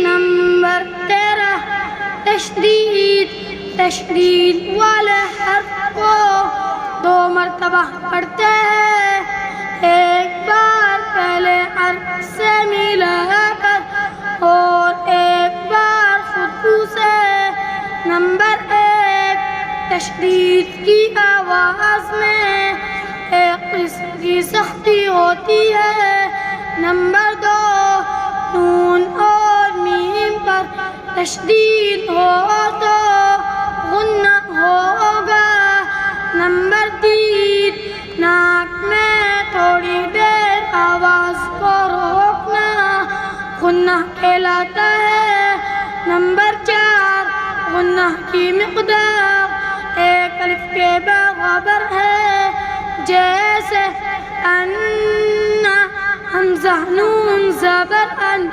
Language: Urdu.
نمبر 13 تشدید والے حرف کو 2 مرتبہ پڑھتے ہیں، ایک بار پہلے حرف سے ملا کر اور ایک بار خطو سے۔ نمبر 1 تشدید کی آواز میں ایک قسم کی سختی ہوتی ہے۔ نمبر 2 نون اور میم پر تشدید ہو تو غنہ ہوگا۔ نمبر 3 ناک میں تھوڑی دیر آواز کو روکنا غنہ کہلاتا ہے۔ نمبر 4 غنہ کی مقدار ایک الف کے برابر ہے، جیسے ان، حمزہ نون زبر ان۔